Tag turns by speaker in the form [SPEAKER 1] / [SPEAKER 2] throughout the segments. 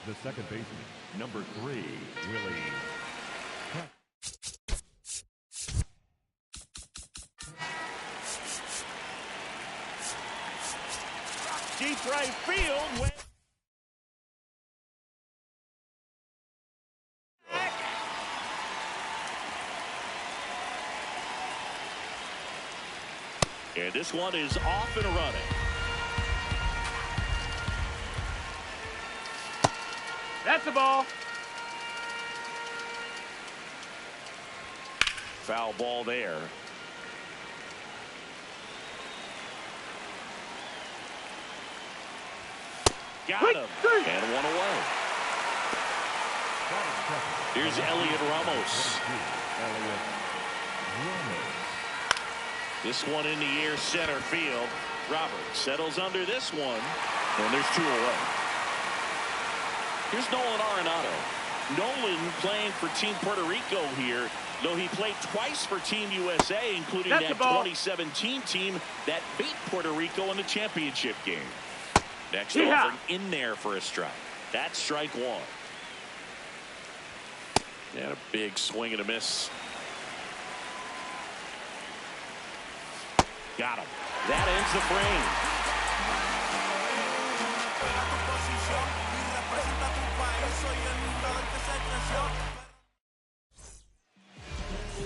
[SPEAKER 1] The second baseman, number 3, Willie.
[SPEAKER 2] Deep right field. And this one is off and running. That's a ball. Foul ball there. Got him. And one away. Here's Elliot Ramos. This one in the air, center field. Roberts settles under this one. And there's 2 away. Here's Nolan Arenado. Nolan playing for Team Puerto Rico here, though he played twice for Team USA, including that 2017 team that beat Puerto Rico in the championship game. Next offering in there for a strike. That's strike 1. And a big swing and a miss. Got him. That ends the frame.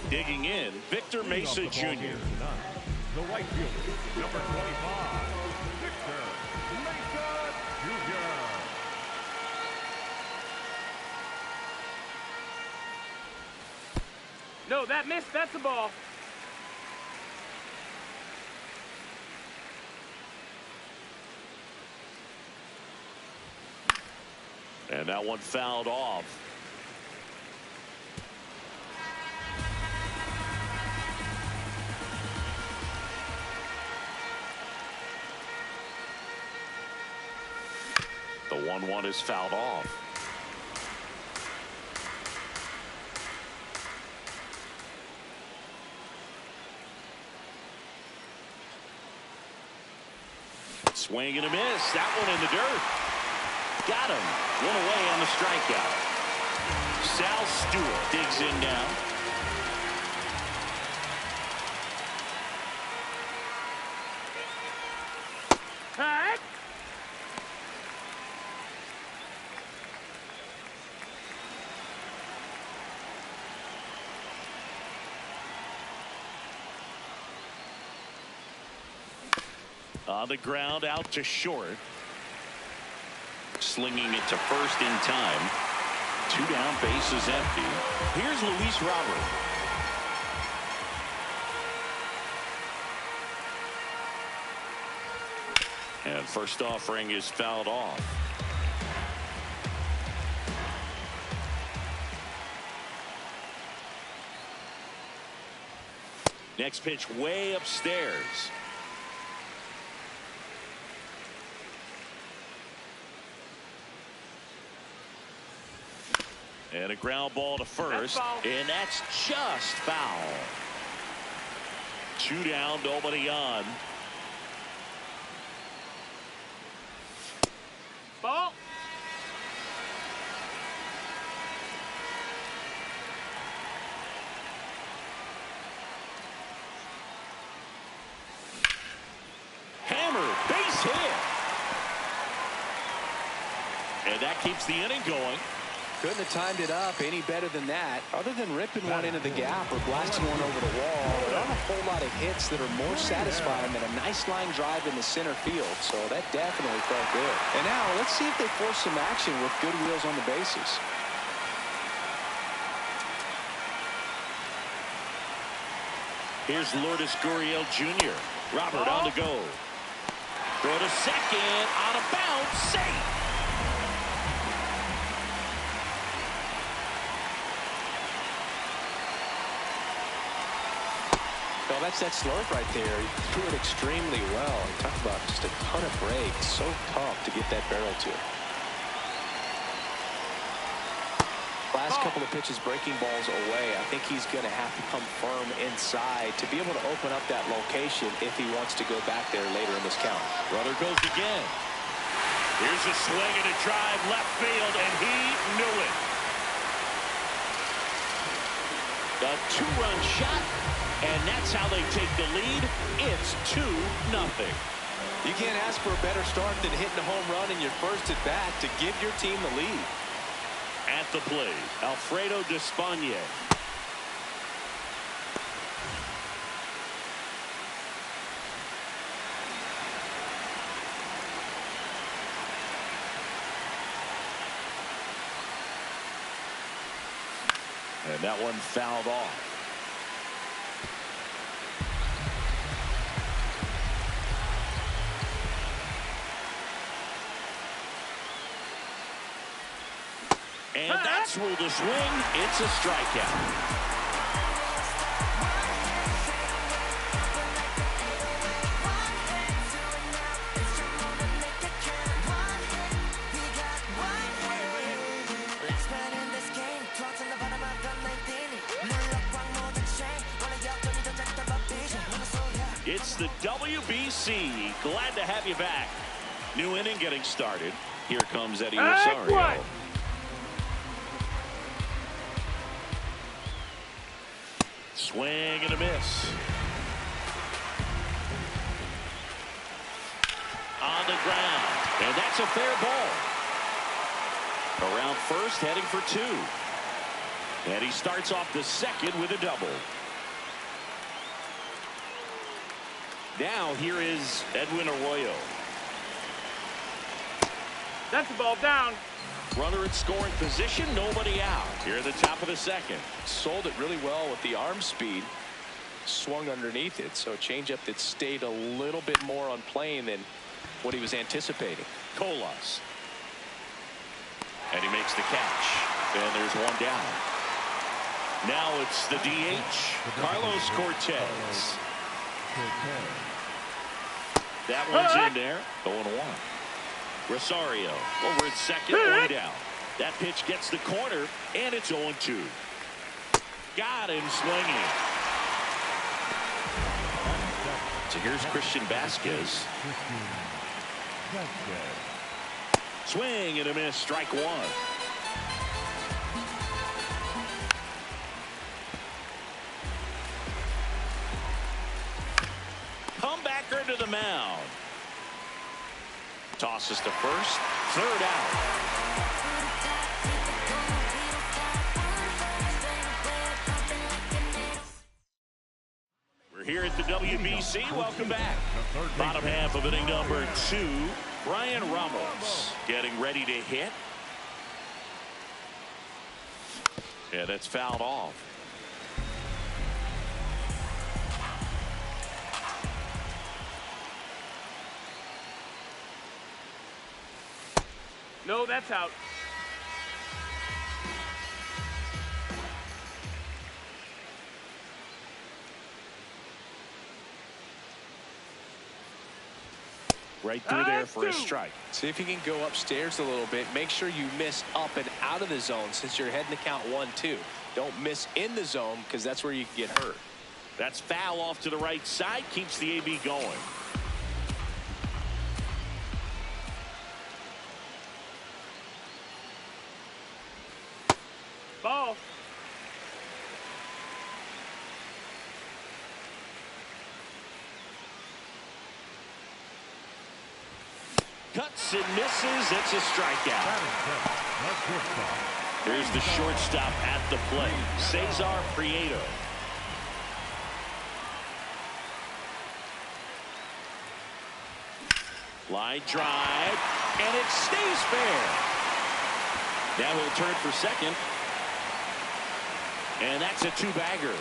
[SPEAKER 2] Digging in, Victor Mesa Jr.
[SPEAKER 1] The right fielder, number 25, Victor Mesa Jr.
[SPEAKER 3] No, that missed. That's a ball.
[SPEAKER 2] And that one fouled off. The 1-1 is fouled off. Swing and a miss. That one in the dirt. Got him. One away on the strikeout. Sal Stewart digs in now. On the ground, out to short. Slinging it to first in time. 2 down, bases empty. Here's Luis Robert. And first offering is fouled off. Next pitch way upstairs. And a ground ball to first, and that's just foul. 2 down, nobody on.
[SPEAKER 3] Ball.
[SPEAKER 2] Hammer, base hit. And that keeps the inning going.
[SPEAKER 4] Couldn't have timed it up any better than that. Other than ripping one into the gap or blasting one over the wall, there aren't a whole lot of hits that are more satisfying than a nice line drive in the center field. So that definitely felt good. And now let's see if they force some action with good wheels on the bases.
[SPEAKER 2] Here's Lourdes Gurriel Jr. Robert on to go. Throw to second, on a bounce, safe.
[SPEAKER 4] Well, that's that slurve right there. He threw it extremely well. Talk about just a ton of breaks. So tough to get that barrel to. Last couple of pitches breaking balls away. I think he's going to have to come firm inside to be able to open up that location if he wants to go back there later in this count.
[SPEAKER 2] Runner goes again. Here's a swing and a drive left field, and he knew it. A two-run shot, and that's how they take the lead. It's 2-0.
[SPEAKER 4] You can't ask for a better start than hitting a home run in your first at bat to give your team the lead.
[SPEAKER 2] At the plate, Alfredo Despaigne. And that one fouled off. And that's ruled a swing. It's a strikeout. It's the WBC. Glad to have you back. New inning getting started. Here comes Eddie Rosario. Swing and a miss. On the ground. And that's a fair ball. Around first, heading for 2. And he starts off the second with a double. Now here is Edwin Arroyo.
[SPEAKER 3] That's the ball down.
[SPEAKER 2] Runner in scoring position, nobody out. Here at the top of the second.
[SPEAKER 4] Sold it really well with the arm speed. Swung underneath it, so a changeup that stayed a little bit more on plane than what he was anticipating.
[SPEAKER 2] Colas. And he makes the catch. And there's one down. Now it's the DH, Carlos Cortez. That one's in there. 0-1. Rosario over at second, way down. That pitch gets the corner, and it's 0-2. Got him swinging. So here's Christian Vasquez. Swing and a miss, strike 1. Comebacker to the mound. Tosses to first. Third out. We're here at the WBC. Welcome back. Bottom half of inning number 2. Brian Ramos getting ready to hit. Yeah, that's fouled off.
[SPEAKER 3] No, that's out.
[SPEAKER 2] Right through there for a strike.
[SPEAKER 4] See if you can go upstairs a little bit. Make sure you miss up and out of the zone since you're heading to count 1-2. Don't miss in the zone because that's where you can get hurt.
[SPEAKER 2] That's foul off to the right side. Keeps the AB going.
[SPEAKER 3] Ball.
[SPEAKER 2] Cuts and misses. It's a strikeout. Here's the shortstop at the plate, Cesar Prieto. Line drive, and it stays fair. Now he'll turn for second. And that's a 2-bagger.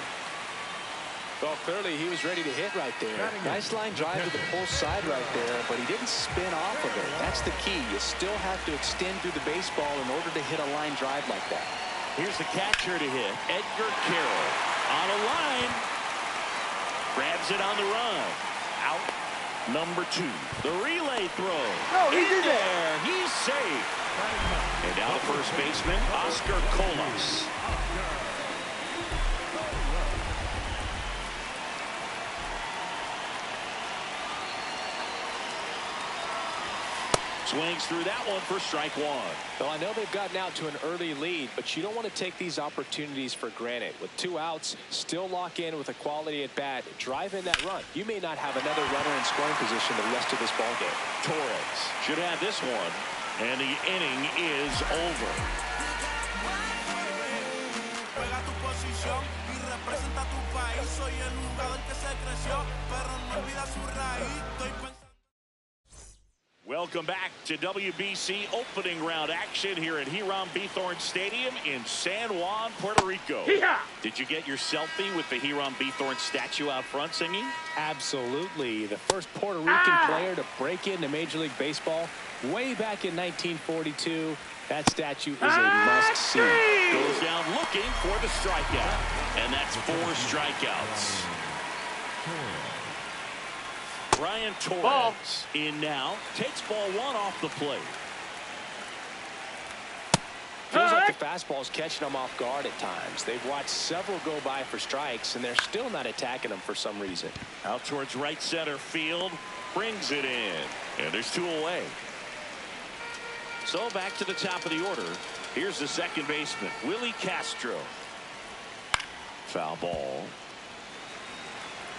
[SPEAKER 4] Well, clearly he was ready to hit right there. Nice line drive to the pull side right there, but he didn't spin off of it. That's the key. You still have to extend through the baseball in order to hit a line drive like that.
[SPEAKER 2] Here's the catcher to hit, Edgar Carroll. On a line. Grabs it on the run. Out. Number 2. The relay throw.
[SPEAKER 3] No, he's in
[SPEAKER 2] there. He's safe. And now the first baseman, Oscar Colas. Swings through that one for strike one.
[SPEAKER 4] Well, I know they've gotten out to an early lead, but you don't want to take these opportunities for granted. With 2 outs, still lock in with a quality at bat, drive in that run. You may not have another runner in scoring position the rest of this ball game.
[SPEAKER 2] Torres should have this one, and the inning is over. Welcome back to WBC opening round action here at Hiram-Bithorn Stadium in San Juan, Puerto Rico. Did you get your selfie with the Hiram-Bithorn statue out front singing?
[SPEAKER 4] Absolutely. The first Puerto Rican player to break into Major League Baseball way back in 1942. That statue is a must-see.
[SPEAKER 2] Goes down looking for the strikeout. And that's 4 strikeouts. Brian Torres in now. Takes ball 1 off the plate.
[SPEAKER 4] Feels like the fastball's catching them off guard at times. They've watched several go by for strikes, and they're still not attacking them for some reason.
[SPEAKER 2] Out towards right center field. Brings it in. And there's 2 away. So back to the top of the order. Here's the second baseman, Willie Castro. Foul ball.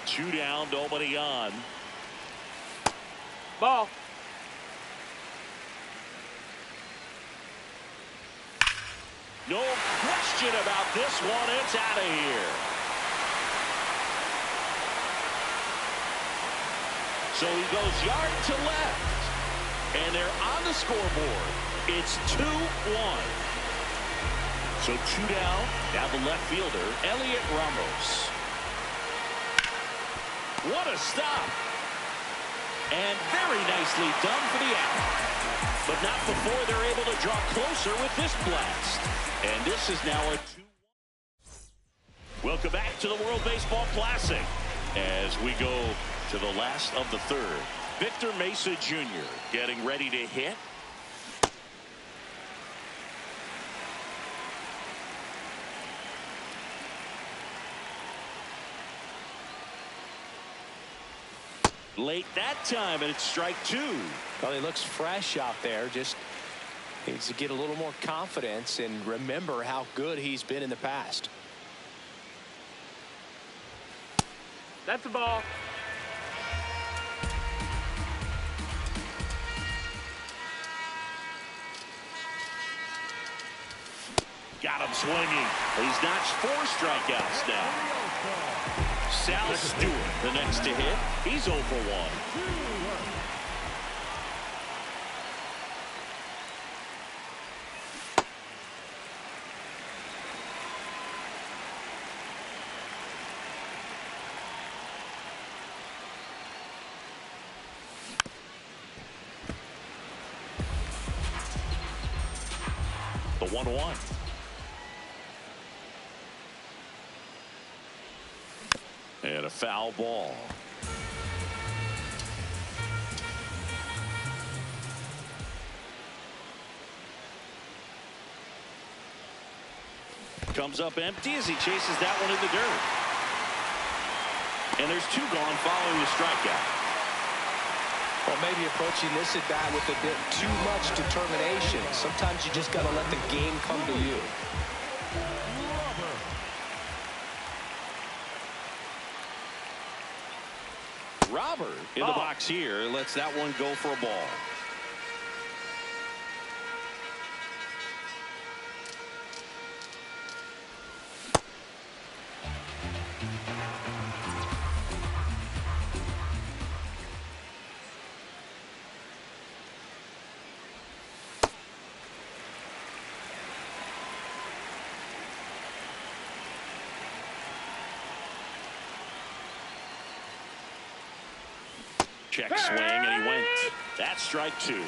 [SPEAKER 2] 2 down, nobody on.
[SPEAKER 3] Ball.
[SPEAKER 2] No question about this one. It's out of here. So he goes yard to left. And they're on the scoreboard. It's 2-1. So 2 down. Now the left fielder, Elliot Ramos. What a stop. And very nicely done for the out. But not before they're able to draw closer with this blast. And this is now a 2-1. Welcome back to the World Baseball Classic. As we go to the last of the third. Victor Mesa Jr. getting ready to hit. Late that time, and it's strike 2.
[SPEAKER 4] Well, he looks fresh out there. Just needs to get a little more confidence and remember how good he's been in the past.
[SPEAKER 3] That's a ball.
[SPEAKER 2] Got him swinging. He's notched 4 strikeouts now. Sal Stewart, the next to hit. He's 0 for 1. The 1-1. And a foul ball. Comes up empty as he chases that one in the dirt. And there's 2 gone following the strikeout.
[SPEAKER 4] Well, maybe approaching this at bat with a bit too much determination. Sometimes you just got to let the game come to you.
[SPEAKER 2] Robert in the box here lets that one go for a ball. Check swing, and he went. That's strike 2.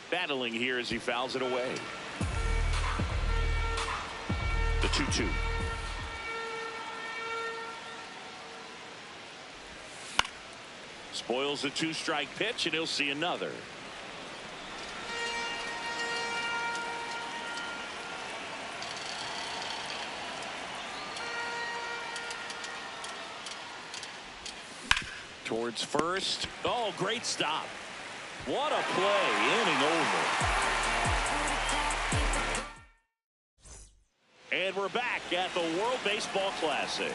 [SPEAKER 2] Battling here as he fouls it away. The 2-2. Spoils the 2-strike pitch, and he'll see another. Towards first. Oh, great stop. What a play. Inning over. And we're back at the World Baseball Classic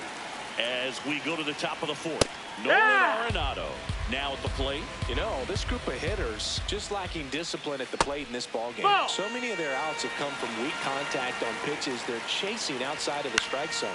[SPEAKER 2] as we go to the top of the fourth. Nolan Arenado now at the plate.
[SPEAKER 4] You know, this group of hitters just lacking discipline at the plate in this ballgame.
[SPEAKER 3] Ball.
[SPEAKER 4] So many of their outs have come from weak contact on pitches they're chasing outside of the strike zone.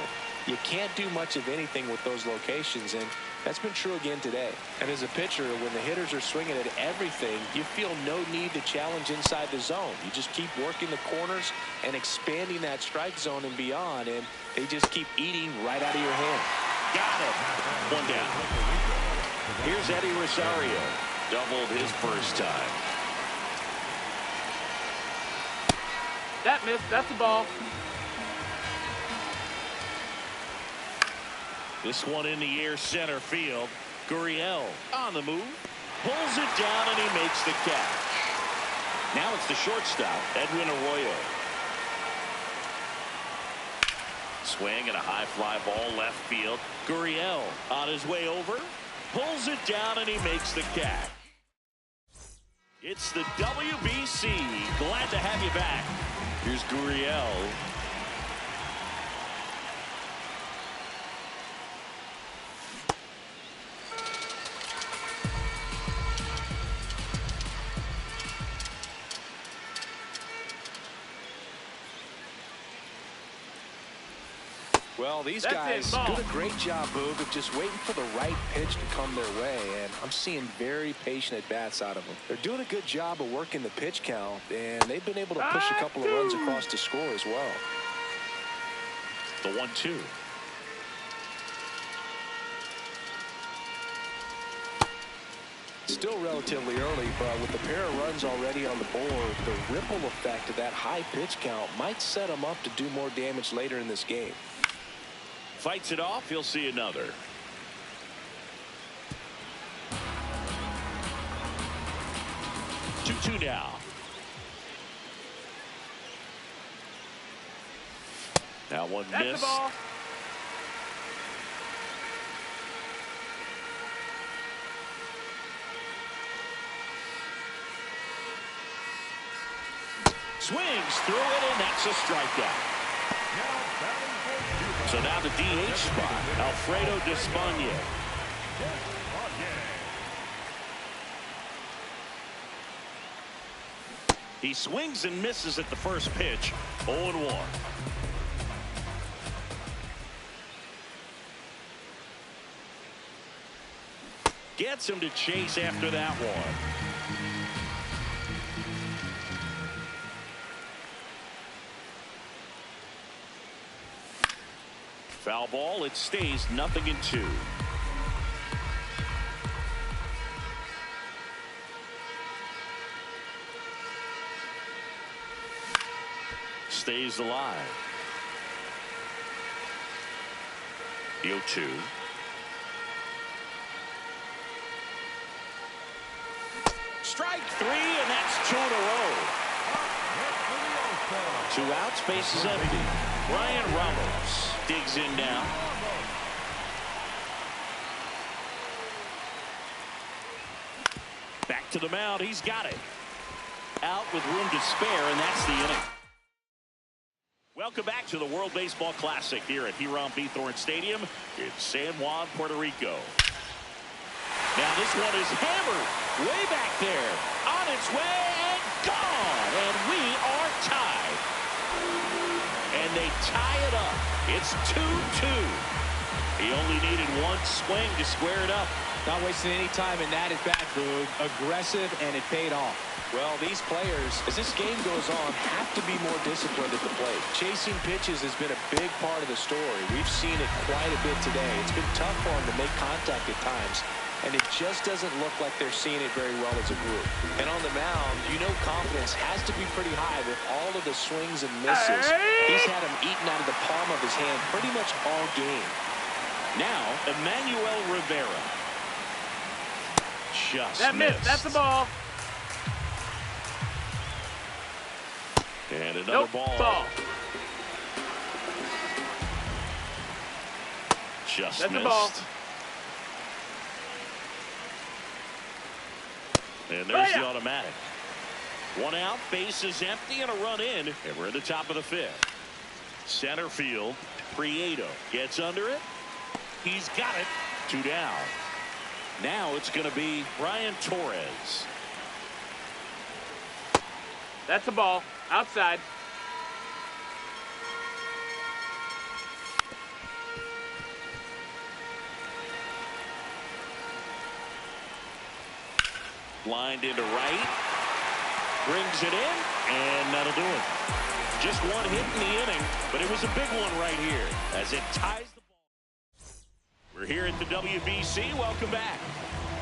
[SPEAKER 4] You can't do much of anything with those locations, and that's been true again today. And as a pitcher, when the hitters are swinging at everything, you feel no need to challenge inside the zone. You just keep working the corners and expanding that strike zone and beyond, and they just keep eating right out of your hand.
[SPEAKER 2] Got it. One down. Here's Eddie Rosario. Doubled his first time.
[SPEAKER 3] That missed. That's the ball.
[SPEAKER 2] This one in the air, center field. Gurriel on the move. Pulls it down, and he makes the catch. Now it's the shortstop, Edwin Arroyo. Swing and a high fly ball left field. Gurriel on his way over. Pulls it down, and he makes the catch. It's the WBC. Glad to have you back. Here's Gurriel.
[SPEAKER 4] Well, these
[SPEAKER 3] That's
[SPEAKER 4] guys
[SPEAKER 3] it, ball.
[SPEAKER 4] do a great job, Boog, of just waiting for the right pitch to come their way, and I'm seeing very patient at-bats out of them. They're doing a good job of working the pitch count, and they've been able to push a couple of runs across the score as well.
[SPEAKER 2] The 1-2.
[SPEAKER 4] Still relatively early, but with a pair of runs already on the board, the ripple effect of that high pitch count might set them up to do more damage later in this game.
[SPEAKER 2] Fights it off. He'll see another. Two now. Now one
[SPEAKER 3] That's
[SPEAKER 2] miss.
[SPEAKER 3] the ball.
[SPEAKER 2] Swings through it, and that's a strikeout. So now the DH spot, Alfredo Despaigne. He swings and misses at the first pitch. 0-1. Gets him to chase after that one. Foul ball. It stays 0-2. Stays alive. The 0-2. Strike three, and that's 2 in a row. 2 outs, base is empty. Ryan Ramos digs in now. Back to the mound. He's got it. Out with room to spare, and that's the inning. Welcome back to the World Baseball Classic here at Hiram Bithorn Stadium in San Juan, Puerto Rico. Now this one is hammered way back there. On its way and gone. And we are tied. And they tie it up. It's 2-2. He only needed one swing to square it up.
[SPEAKER 5] Not wasting any time in that at bat, Boog. Aggressive, and it paid off.
[SPEAKER 4] Well, these players, as this game goes on, have to be more disciplined at the plate. Chasing pitches has been a big part of the story. We've seen it quite a bit today. It's been tough for them to make contact at times, and it just doesn't look like they're seeing it very well as a group. And on the mound, you know confidence has to be pretty high with all of the swings and misses. He's had them eaten out of the palm of his hand pretty much all game.
[SPEAKER 2] Now, Emmanuel Rivera. Just
[SPEAKER 3] That missed. That's the ball.
[SPEAKER 2] And another
[SPEAKER 3] Nope.
[SPEAKER 2] ball. Just
[SPEAKER 3] That's
[SPEAKER 2] missed.
[SPEAKER 3] the ball.
[SPEAKER 2] And there's the automatic. One out, base is empty, and a run in, and we're at the top of the fifth. Center field, Prieto gets under it. He's got it. 2 down. Now it's going to be Brian Torres.
[SPEAKER 3] That's a ball. Outside.
[SPEAKER 2] Lined into right. Brings it in, and that'll do it. Just one hit in the inning, but it was a big one right here as it ties the ball. We're here at the WBC. Welcome back.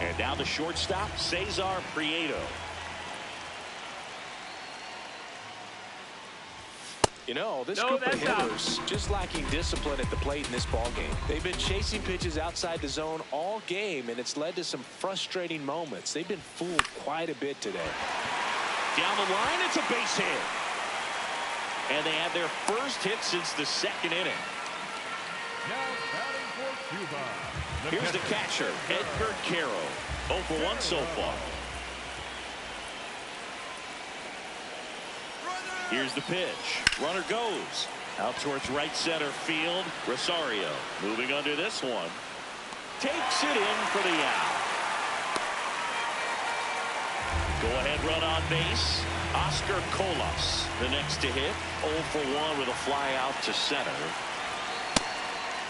[SPEAKER 2] And now the shortstop, Cesar Prieto.
[SPEAKER 4] You know, this group of hitters just lacking discipline at the plate in this ball game. They've been chasing pitches outside the zone all game, and it's led to some frustrating moments. They've been fooled quite a bit today.
[SPEAKER 2] Down the line, it's a base hit. And they have their first hit since the second inning.
[SPEAKER 1] Now batting for Cuba.
[SPEAKER 2] Here's the catcher, Edgar Caro. 0 for 1 so far. Here's the pitch. Runner goes out towards right center field. Rosario moving under this one. Takes it in for the out. Go ahead run on base. Oscar Colas, the next to hit. 0 for 1 with a fly out to center.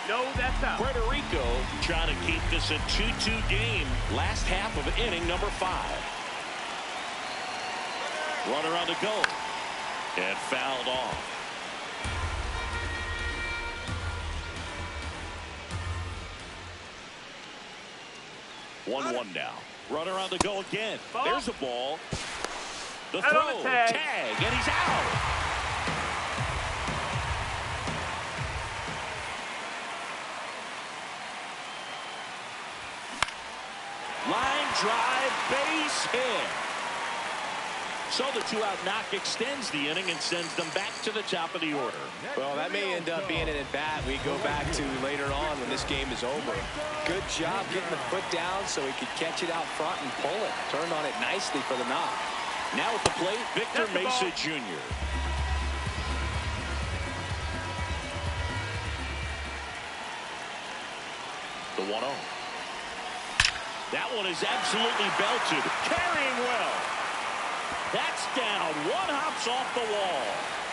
[SPEAKER 3] No, that's out.
[SPEAKER 2] Puerto Rico trying to keep this a 2-2 game. Last half of inning number 5. Runner on the go. And fouled off. One now. Runner on the go again.
[SPEAKER 3] Ball.
[SPEAKER 2] There's a ball. The
[SPEAKER 3] Out on
[SPEAKER 2] throw.
[SPEAKER 3] the tag.
[SPEAKER 2] And he's out. Line drive, base hit. So the 2-out knock extends the inning and sends them back to the top of the order.
[SPEAKER 4] Well, that may end up being an at-bat we go back to later on when this game is over. Good job getting the foot down so he could catch it out front and pull it. Turned on it nicely for the knock.
[SPEAKER 2] Now at the plate, Victor Mesa Jr. The 1-0. That one is absolutely belted. Carrying well. That's down. One hops off the wall.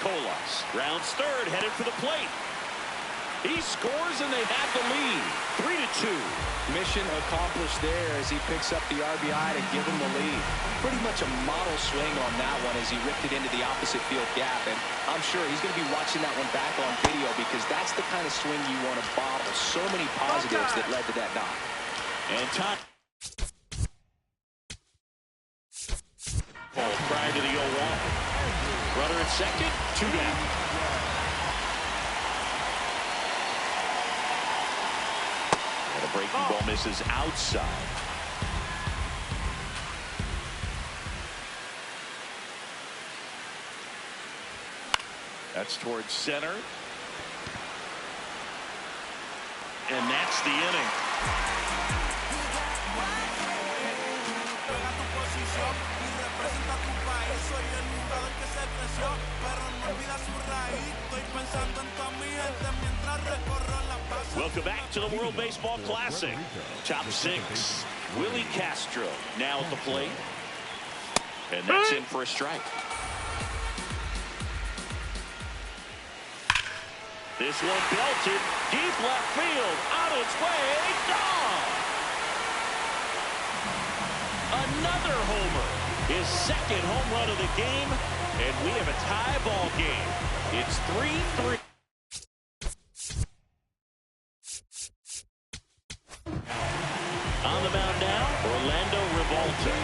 [SPEAKER 2] Colas rounds third, headed for the plate. He scores and they have the lead. 3-2.
[SPEAKER 4] Mission accomplished there as he picks up the RBI to give him the lead. Pretty much a model swing on that one as he ripped it into the opposite field gap. And I'm sure he's going to be watching that one back on video because that's the kind of swing you want to bottle. So many positives that led to that knock.
[SPEAKER 2] And time. Prior to the 0-1. Runner at second, 2 down. And a breaking ball misses outside. That's towards center. And that's the inning. Welcome back to the World Baseball Classic. Top 6, Willie Castro now at the plate. And that's in for a strike. This one belted deep left field, on its way, gone. Another homer. His second home run of the game, and we have a tie ball game. It's 3-3. On the mound now, Orlando Revolta.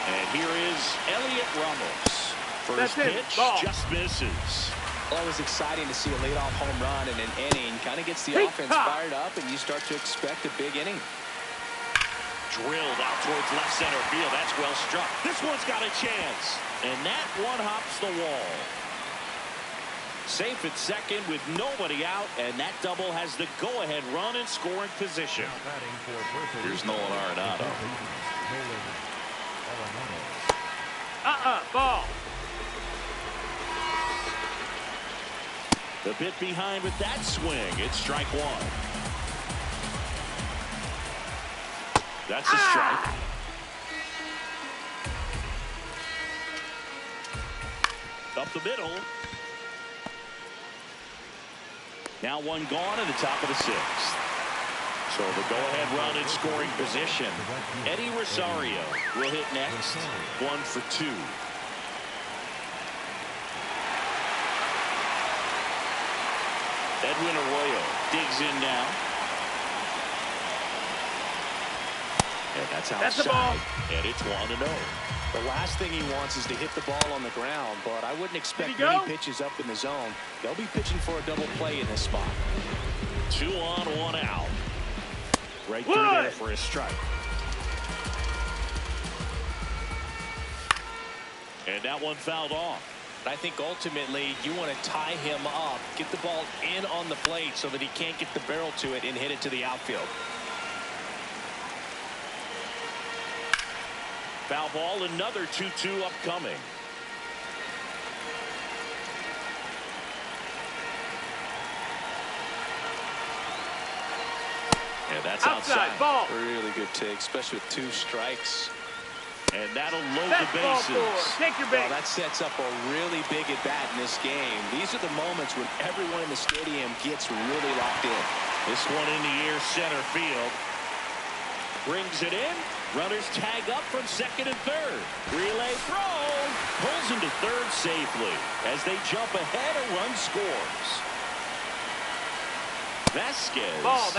[SPEAKER 2] And here is Elliot Ramos. First pitch, just misses.
[SPEAKER 4] Always exciting to see a leadoff home run in an inning. Kind of gets the offense fired up, and you start to expect a big inning.
[SPEAKER 2] Drilled out towards left center field. That's well struck. This one's got a chance. And that one hops the wall. Safe at second with nobody out, and that double has the go-ahead run in scoring position. Here's Nolan Arenado.
[SPEAKER 3] Ball.
[SPEAKER 2] The bit behind with that swing. It's strike one. That's a strike. Up the middle. Now one gone in the top of the sixth. So the go-ahead run in scoring position. Eddie Rosario will hit next. 1 for 2. Edwin Arroyo digs in now. And that's outside.
[SPEAKER 3] The ball.
[SPEAKER 2] And it's 1-0.
[SPEAKER 4] The last thing he wants is to hit the ball on the ground, but I wouldn't expect many pitches up in the zone. They'll be pitching for a double play in this spot.
[SPEAKER 2] 2 on, 1 out. Right through there for a strike. And that one fouled off.
[SPEAKER 5] I think ultimately you want to tie him up, get the ball in on the plate so that he can't get the barrel to it and hit it to the outfield.
[SPEAKER 2] Foul ball, another 2-2 upcoming. And that's outside.
[SPEAKER 3] Ball.
[SPEAKER 4] Really good take, especially with 2 strikes.
[SPEAKER 2] And that'll load the bases.
[SPEAKER 3] Take your base.
[SPEAKER 4] Well, that sets up a really big at bat in this game. These are the moments when everyone in the stadium gets really locked in.
[SPEAKER 2] This one in the air, center field. Brings it in. Runners tag up from second and third. Relay throw. Pulls him to third safely. As they jump ahead, a run scores. Vasquez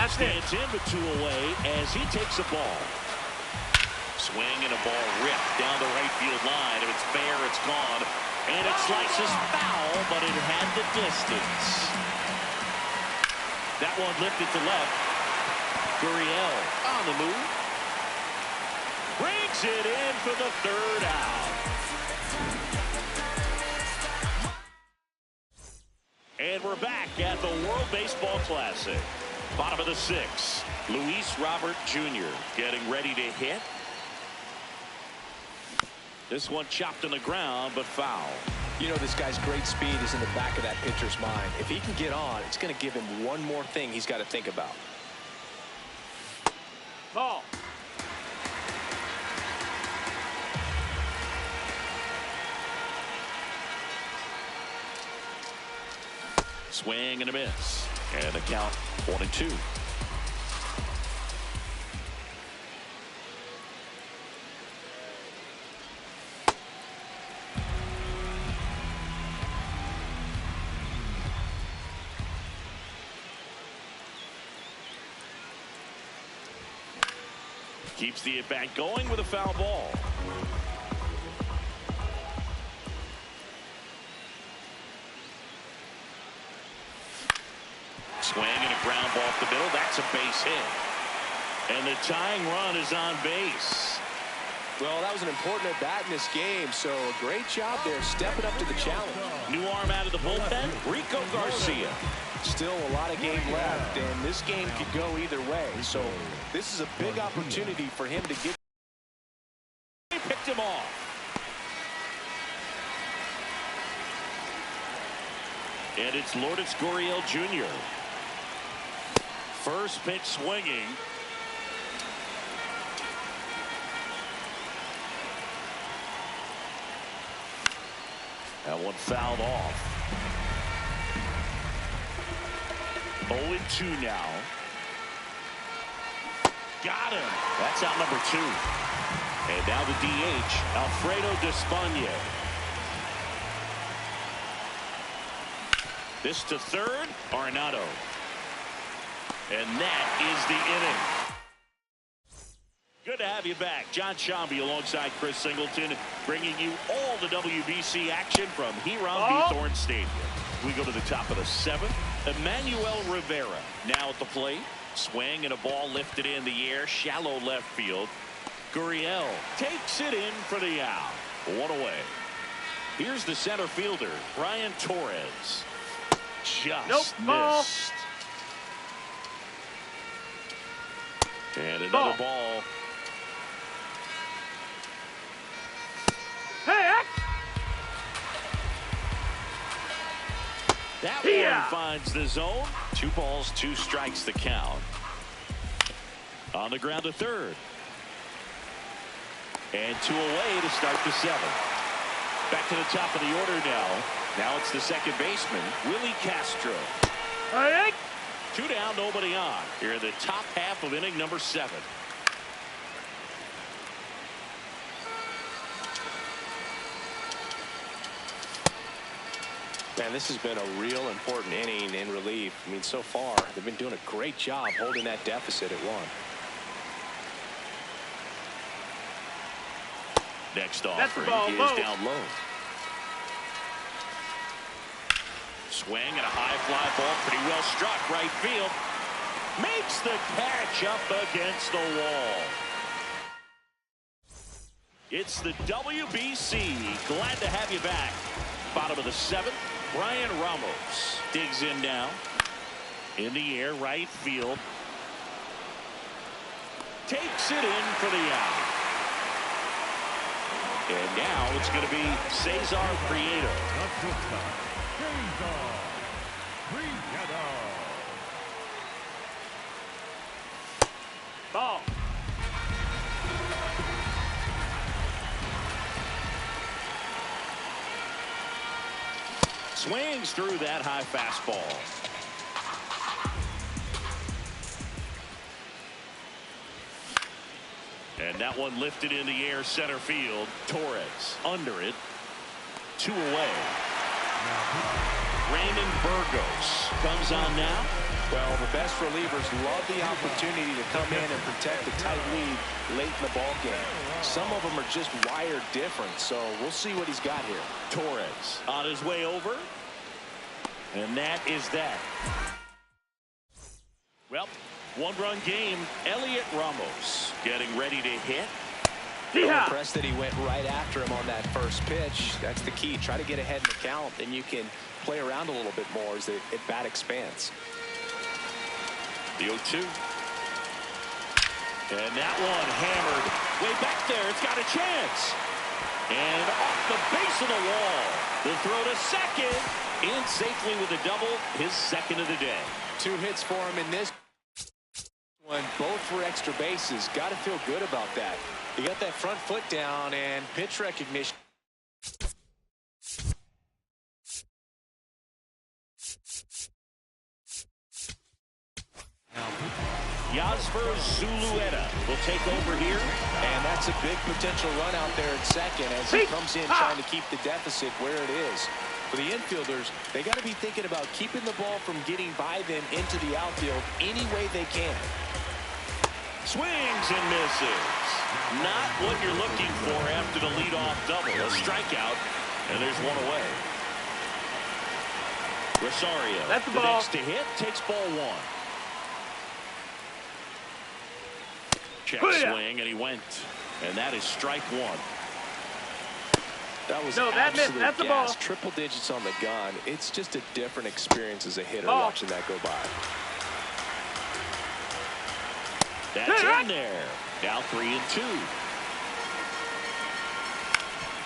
[SPEAKER 2] stands in with 2 away as he takes a ball. Swing and a ball ripped down the right field line. If it's fair, it's gone. And it slices foul, but it had the distance. That one lifted to left. Gurriel on the move. Brings it in for the 3rd out. And we're back at the World Baseball Classic. Bottom of the 6th. Luis Robert Jr. getting ready to hit. This one chopped on the ground, but foul.
[SPEAKER 4] You know, this guy's great speed is in the back of that pitcher's mind. If he can get on, it's going to give him one more thing he's got to think about.
[SPEAKER 3] Ball.
[SPEAKER 2] Swing and a miss. And the count 1-2. Keeps the at-bat going with a foul ball. Swing and a ground ball off the middle. That's a base hit. And the tying run is on base.
[SPEAKER 4] Well, that was an important at-bat in this game, so a great job there stepping up to the challenge.
[SPEAKER 2] New arm out of the bullpen, Rico Garcia.
[SPEAKER 4] Still a lot of game left, and this game could go either way. So this is a big opportunity for him to get.
[SPEAKER 2] He picked him off. And it's Lourdes Gurriel Jr. First pitch swinging. That one fouled off. 0-2 now. Got him. That's out number 2. And now the DH, Alfredo Despaigne. This to third, Arenado. And that is the inning. Good to have you back. John Shambi alongside Chris Singleton, bringing you all the WBC action from here on Bithorn Stadium. We go to the top of the 7th. Emmanuel Rivera now at the plate. Swing and a ball lifted in the air. Shallow left field. Gurriel takes it in for the out. 1 away. Here's the center fielder, Brian Torres. Just
[SPEAKER 3] ball.
[SPEAKER 2] missed. And another ball.
[SPEAKER 3] Hey,
[SPEAKER 2] That
[SPEAKER 3] Yeah.
[SPEAKER 2] one finds the zone.
[SPEAKER 5] 2 balls, 2 strikes the count.
[SPEAKER 2] On the ground to third. And 2 away to start the 7th. Back to the top of the order now. Now it's the second baseman, Willie Castro.
[SPEAKER 3] hey.
[SPEAKER 2] 2 down, nobody on. Here in the top half of inning number 7.
[SPEAKER 4] Man, this has been a real important inning in relief. I mean, so far, they've been doing a great job holding that deficit at 1.
[SPEAKER 2] Next
[SPEAKER 3] That's the
[SPEAKER 2] offering
[SPEAKER 3] ball,
[SPEAKER 2] is
[SPEAKER 3] low.
[SPEAKER 2] down low. Swing and a high fly ball, pretty well struck, right field. Makes the catch up against the wall. It's the WBC. Glad to have you back. Bottom of the 7th, Brian Ramos digs in now. In the air, right field. Takes it in for the out. And now it's going to be Cesar Prieto.
[SPEAKER 3] Ball.
[SPEAKER 2] Swings through that high fastball. And that one lifted in the air center field. Torres under it. 2 away. Raymond Burgos comes on now.
[SPEAKER 4] Well, the best relievers love the opportunity to come in and protect a tight lead late in the ball game. Some of them are just wired different, so we'll see what he's got here.
[SPEAKER 2] Torres on his way over. And that is that. Well, 1-run game. Elliot Ramos getting ready to hit.
[SPEAKER 4] I'm impressed that he went right after him on that first pitch. That's the key. Try to get ahead in the count, and you can play around a little bit more as the at-bat expands.
[SPEAKER 2] The 0-2. And that one hammered way back there. It's got a chance. And off the base of the wall. The throw to second. In safely with a double. His second of the day.
[SPEAKER 4] 2 hits for him in this one. Both for extra bases. Got to feel good about that. He got that front foot down and pitch recognition.
[SPEAKER 2] Yasver Zulueta will take over here.
[SPEAKER 4] And that's a big potential run out there at second as he comes in trying to keep the deficit where it is. For the infielders, they got to be thinking about keeping the ball from getting by them into the outfield any way they can.
[SPEAKER 2] Swings and misses. Not what you're looking for after the leadoff double. A strikeout, and there's 1 away. Rosario,
[SPEAKER 3] That's the ball.
[SPEAKER 2] next to hit, takes ball 1. Check swing, and he went. And that is strike 1.
[SPEAKER 4] That was
[SPEAKER 3] that missed.
[SPEAKER 4] absolute
[SPEAKER 3] That's the
[SPEAKER 4] gas.
[SPEAKER 3] ball.
[SPEAKER 4] Triple digits on the gun. It's just a different experience as a hitter
[SPEAKER 3] Ball.
[SPEAKER 4] watching that go by.
[SPEAKER 2] That's in there. Now 3-2.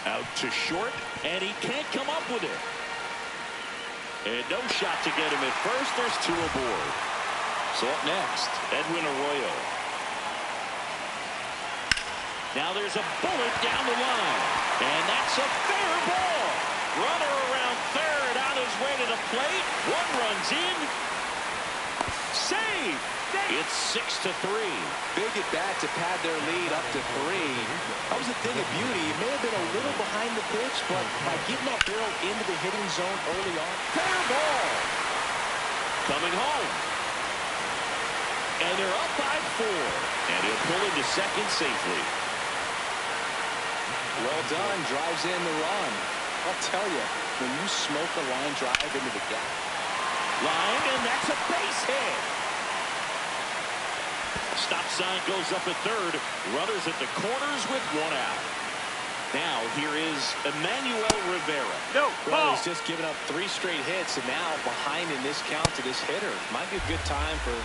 [SPEAKER 2] Out to short, and he can't come up with it. And no shot to get him at first. There's 2 aboard. So up next, Edwin Arroyo. Now there's a bullet down the line. And that's a fair ball. Runner around third on his way to the plate. 1 runs in. Save. It's 6-3.
[SPEAKER 4] Big at bat to pad their lead up to 3. That was a thing of beauty. It may have been a little behind the pitch, but by getting that barrel into the hitting zone early on,
[SPEAKER 2] Fair ball. Coming home. And they're up by 4. And he'll pull into second safely.
[SPEAKER 4] well done. Drives in the run. I'll tell you, when you smoke a line drive into the gap.
[SPEAKER 2] Line, and that's a base hit. Stop sign goes up at third. Runners at the corners with 1 out. Now here is Emmanuel Rivera.
[SPEAKER 3] No,
[SPEAKER 4] Well,
[SPEAKER 3] ball.
[SPEAKER 4] he's just given up 3 straight hits, and now behind in this count to this hitter. Might be a good time for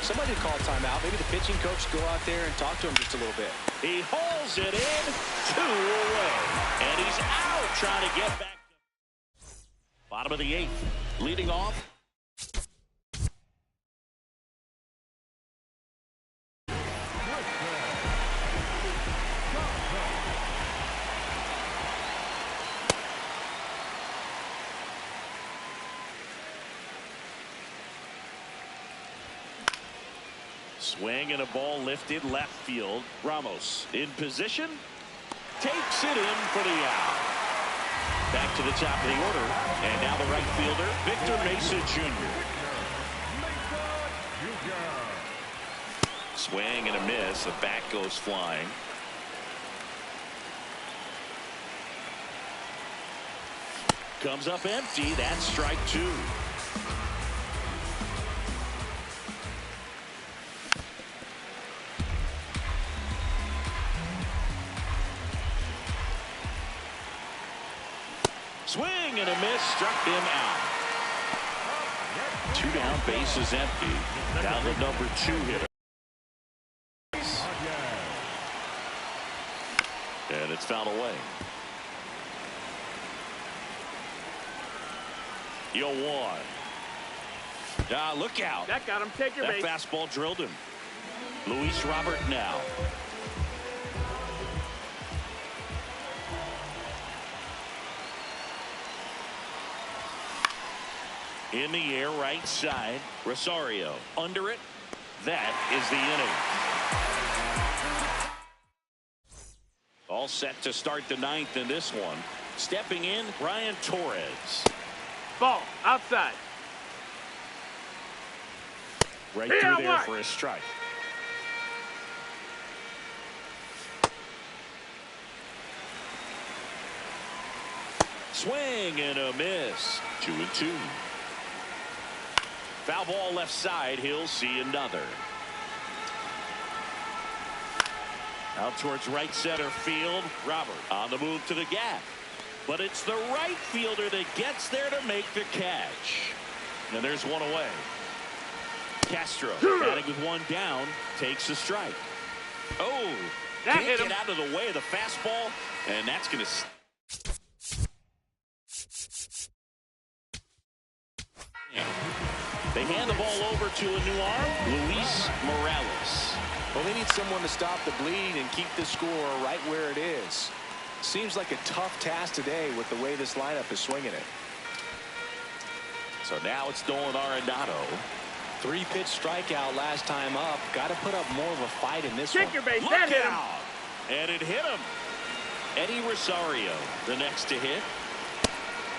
[SPEAKER 4] somebody to call timeout. Maybe the pitching coach go out there and talk to him just a little bit.
[SPEAKER 2] He hauls it in, 2 away. And he's out trying to get back. Bottom of the 8th. Leading off. Swing and a ball lifted left field. Ramos in position. Takes it in for the out. Back to the top of the order. And now the right fielder, Victor Mesa Jr. Swing and a miss. The bat goes flying. Comes up empty. That's strike 2. Swing and a miss, struck him out. 2 down, bases empty. Down the number 2 hitter. And it's fouled away. 0-1. Look out.
[SPEAKER 3] That got him. Take your
[SPEAKER 2] That
[SPEAKER 3] base.
[SPEAKER 2] fastball drilled him. Luis Robert now. In the air, right side. Rosario under it. That is the inning. All set to start the 9th in this one. Stepping in, Ryan Torres.
[SPEAKER 3] Ball. Outside.
[SPEAKER 2] Right
[SPEAKER 3] Here,
[SPEAKER 2] through there
[SPEAKER 3] what?
[SPEAKER 2] for a strike. Swing and a miss. 2-2. Foul ball left side. He'll see another. Out towards right center field. Robert on the move to the gap. But it's the right fielder that gets there to make the catch. And there's one away. Castro batting with 1 down. Takes a strike. Oh,
[SPEAKER 3] That
[SPEAKER 2] can't
[SPEAKER 3] hit
[SPEAKER 2] get
[SPEAKER 3] him.
[SPEAKER 2] out of the way of the fastball. And that's going to... They hand the ball over to a new arm, Luis Morales.
[SPEAKER 4] Well, they need someone to stop the bleed and keep the score right where it is. Seems like a tough task today with the way this lineup is swinging it.
[SPEAKER 2] So now it's Nolan Arenado.
[SPEAKER 4] 3-pitch strikeout last time up. Got to put up more of a fight in this
[SPEAKER 3] Take
[SPEAKER 4] one.
[SPEAKER 3] your base.
[SPEAKER 2] Look
[SPEAKER 3] That hit him.
[SPEAKER 2] out! And it hit him. Eddie Rosario, the next to hit.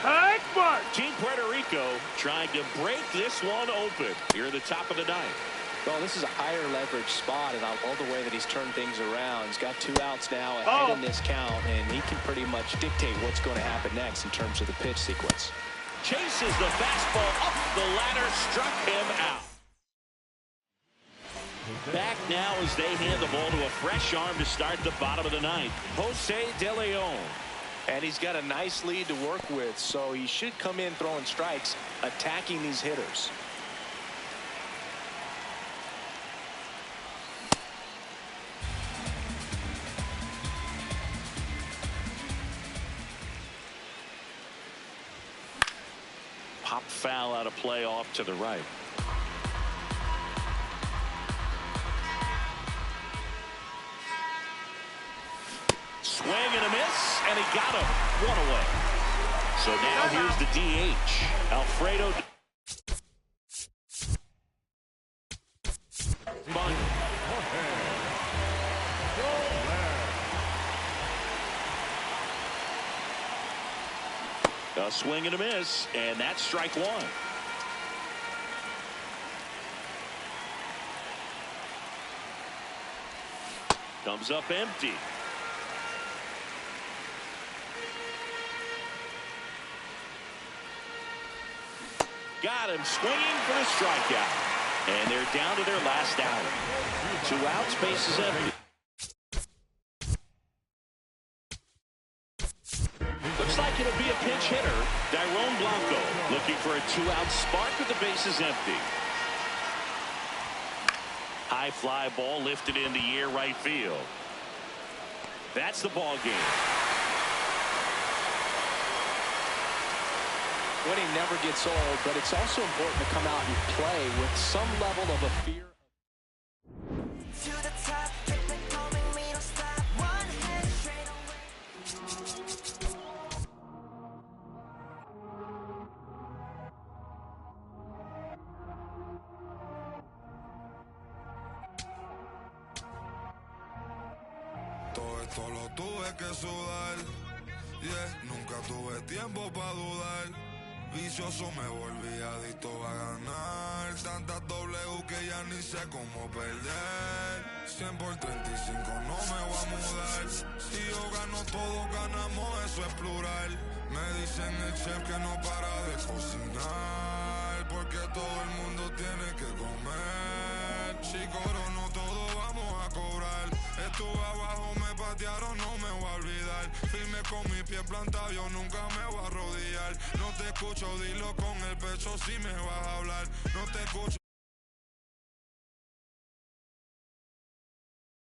[SPEAKER 3] Hike mark.
[SPEAKER 2] Team Puerto Rico trying to break this one open here at the top of the 9th.
[SPEAKER 4] Well, this is a higher leverage spot, and I love the way that he's turned things around. He's got 2 outs now ahead in this count, and he can pretty much dictate what's going to happen next in terms of the pitch sequence.
[SPEAKER 2] Chases the fastball up the ladder, struck him out. Back now as they hand the ball to a fresh arm to start the bottom of the 9th. Jose De Leon.
[SPEAKER 4] And he's got a nice lead to work with, so he should come in throwing strikes, attacking these hitters.
[SPEAKER 2] Pop foul out of play off to the right. Swing and a miss, and he got him. 1 away. So now here's the DH, Alfredo. A swing and a miss, and that's strike 1. Comes up empty. Got him swinging for the strikeout. And they're down to their last out. 2 outs, bases empty. Tyrone Blanco looking for a 2-out spark with the bases empty. High fly ball lifted in the air right field. That's the ball game.
[SPEAKER 4] Winning never gets old, but it's also important to come out and play with some level of a fear.
[SPEAKER 6] Todo esto lo tuve que sudar, nunca tuve tiempo para dudar. Vicioso me volví adicto a ganar. Tantas W que ya ni sé cómo perder. 100 por 35 no me voy a mudar. Si yo gano, todos ganamos, eso es plural. Me dicen el chef que no para de cocinar, porque todo el mundo tiene que comer. Si corono todo vamos a cobrar. Estuve abajo, me patearon, no me voy a olvidar. Firme con mi pie plantado, yo nunca me voy a arrodillar. No te escucho, dilo con el pecho si me vas a hablar. No te escucho.